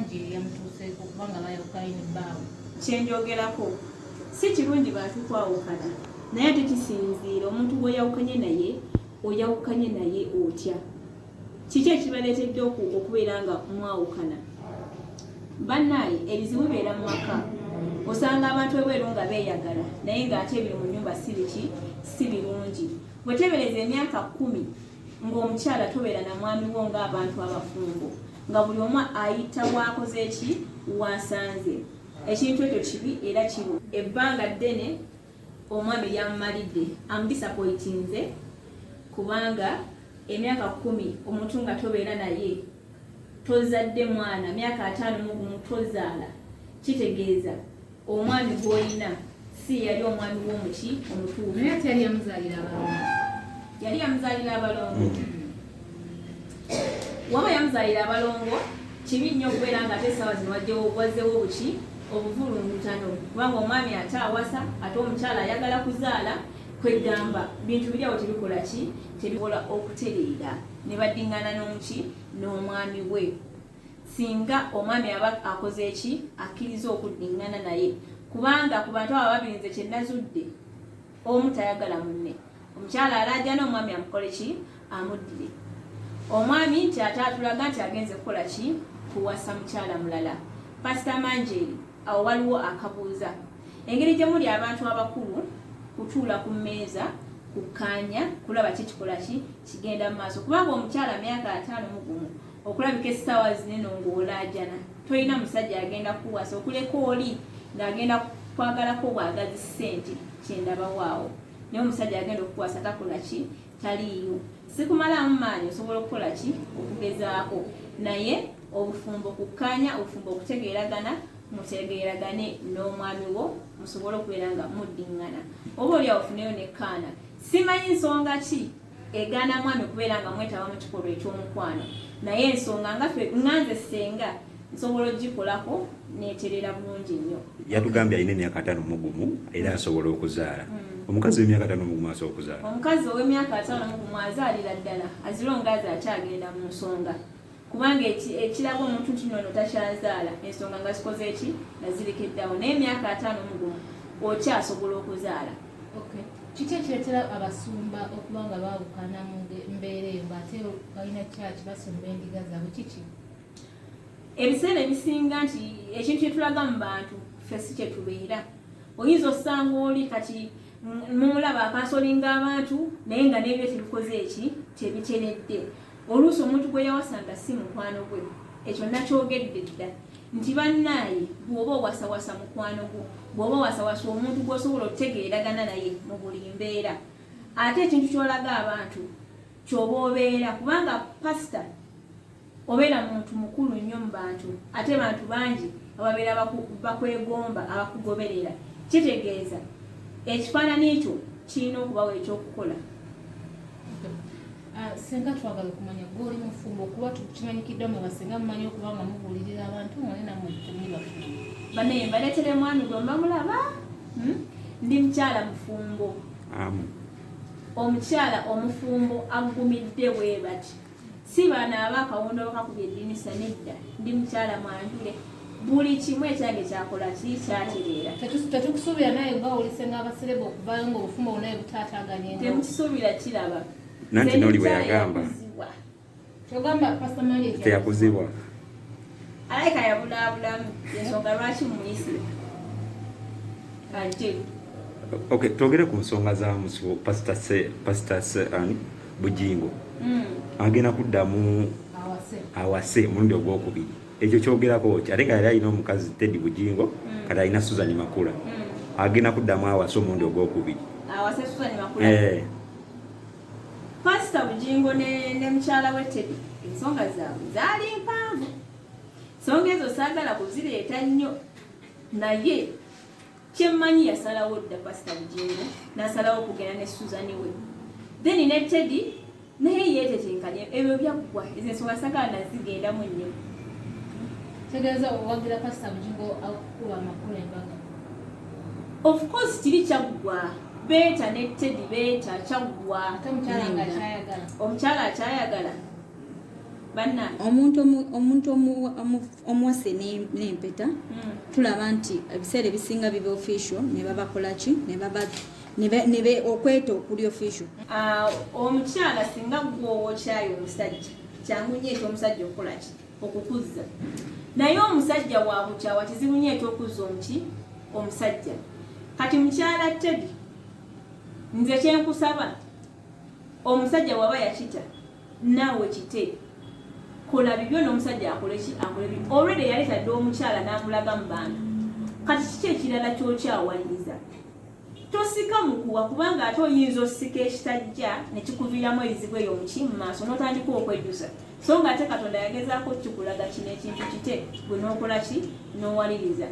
manji yamutuuseeko kubanga bayawukanye ebbaawo. Kyenjogerako si kirungi bantu kwawukana naye ate kisinziira omuntu gw'oyawukanye naye oyawukanye naye otya. Kiki ekibaleetedde okubeera nga mwawukana? Bannaaye ebizibu bibeera mu maka. Osanga abantu ebweru nga beeyagala naye ng'ate ebiri mu nnyumba si birungi. Bwe tebereza emyaka 10 ng'omukyala tobeera na mwami wo ng'abantu abafumbo nga buli omu ayita bw'akoze eki wasanze. Ekintu ekyo kibi era kibi. Ebbanga ddene omwami lyamumalidde amudisapoitinze kubanga emyaka 10 omuntu nga tobeera naye tozadde mwana myaka 5 tozaala kitegeeza omwami gw'olina si yali omwami w'omuki omutuufu. Naye ate yali yamuzaalira abalongo. Yali yamuzaalira abalongo. Waba yamuzaalira abalongo kibi nnyo okubeera nga ate essaawa zino wazzewo obuki obuvulungutano kubanga omwami ate awasa ate omukyala ayagala kuzaala kwegamba bintu biri awo tebikola ki tebikola okutereera ne baddiŋŋana n'omuki n'omwami we. Singa omwami aba akoze eki akkiriza okuddiŋŋana naye kubanga ku bantu abo babirinze kye nazudde omu tayagala munne. Omukyala alajja n'omwami amukole ki amuddire. Omwami nti ate atulaga nti agenze kukola ki kuwasa mukyala mulala. Pastor Manjeri awo waliwo akabuuza engeri gye muli abantu abakulu kutuula ku mmeeza kukkaanya kulaba kikikola ki kigenda mu maaso kubanga omukyala myaka 51 okulabika essaawa zinene ng'olaajana tolina musajja agenda kuwasa okuleka oli ng'agenda kwagalako bwagazi ssente kyendabawaawo naye omusajja agenda okuwasa takola ki taliiyo. Sikumalamu maanyi osobola okukola ki okugezaako naye obufumbo kukkaanya obufumbo okutegeeragana mutegeeragane n'omwami wo musobole okubeera nga muddiŋŋana. Oba oli awo funeyo nekkaana simanyi nsonga ki egaana mwami okubeera nga mwetaba mu kikolwa eky'omukwano naye ensonga nga ffe ŋŋanze senga nsobola ogikolako neeterera bulungi nnyo. Yatugambye alina emyaka 51 era asobola okuzaala. Omukazi w'emyaka 51 asobola okuzaala. Omukazi ow'emyaka 51 azaalira ddala azirongaazi akyagenda mu nsonga kubanga ekiraga omuntu nti nno takyazaala ensonga nga zikoze eki nazirikeddawo naye emyaka 51 okyasobola okuzaala. Kiki ekireetera abasumba okuba nga baawukana mu mbeera eyo ng'ate balina kyaki basumba endiga zaabwe kiki? Ebiseera ebisinga nti ekintu kyetulaga mu bantu ffe si kyetubeera. Oyinza osanga oli kati mumulaba akasolinga abantu naye nga n'ebyo tebikoze eki tebiteredde. Oluusi omuntu gwe yawasanga si mukwano gwe ekyo nakyogedde dda nti bannaaye bw'oba owasawasa mukwano gwo bw'oba owasawasa omuntu gw'osobola okutegeeragana naye mu buli mbeera ate ekintu ky'olaga abantu ky'oba obeera kubanga pasita obeera muntu mukulu nnyo mu bantu ate bantu bangi ababeera bakwegomba abakugoberera kitegeeza ekifaananyi ekyo kirina okubawo ekyokukola. Senga twagala okumanya gw'oli mufumbo okuba tukimanyikiddwa mu basenga mumanyi okuba nga mubuulirira abantu mwe nammwe temuli bafumbo. Banaye mbaleetere mwami gwe mbamulaba ndi mukyala mufumbo. Omukyala omufumbo agumidde bwe bati si baana abakawondo bakakubya eddinisa nedda ndi mukyala mwanjule buli kimu ekyange kyakola ki kyatereera. Tetukusuubira naye nga olisenga abasereba okuvayo ng'obufumbo bunaye butaataaganye. Temukisuubira kiraba. Nanti noli bwe yagamba kyogamba Pastor Manjeri teyakuzibwa alayika yabulaabulamu ensonga lwaki muyise ajje. Okay, twogere ku nsonga za musu Pastor Bujingo agenda kuddamu awase omulundi ogwokubiri ekyo kyogerako ate nga yali alina omukazi Teddy Bujingo kati alina Susan Makula agenda kuddamu awase omulundi ogwokubiri awase Susan Makula. Pastor Bujingo ne mukyala we Teddy ensonga zaabwe zaali mpanvu. Ensonga ezo saagala kuzireeta nnyo naye kyemmanyi yasalawo dda Pastor Bujingo n'asalawo okugenda ne Susan we then ne Teddy naye yeetetenkanya ebyo byaggwa ezo ensonga saagala nazigendamu nnyo. Tegeeza owagira Pastor Bujingo akukuba amakulu embaga. Of course kiri kyaggwa beeta ne Teddy beeta kyaggwa ate omukyala nga akyayagala. Omukyala akyayagala banna omuntu omuwase n'empeta tulaba nti ebiseera ebisinga biba official ne babakola ki ne okweta okuli official. Omukyala singa gw'owokyayo omusajja kyangu nnyo ekyomusajja okukola ki okukuzza, naye omusajja wakukyawa kizibu nnyo ekyokuzza omusajja. Kati mukyala Teddy, nze kyenkusaba omusajja waba yakita naawe kite kola bibyo n'omusajja akole bibyo. Already yaleetadde omukyala n'amulaga mu bantu, kati kiki ekirala kyokyawaliriza? Tosika mukuwa kubanga ate oyinza osika ekitajja ne kikuviiramu ebizibu eyo mu maaso n'otandika okwejjusa, so nga ate Katonda yagezaako kikulaga kino ekintu kite gwe n'okola ki n'owaliriza.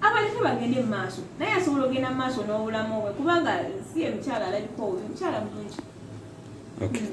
Abaleke bagende mu maaso, naye asobola ogenda mu maaso n'obulamu bwe kubanga si ye mukyala alabika oyo mukyala mulungi. Okay,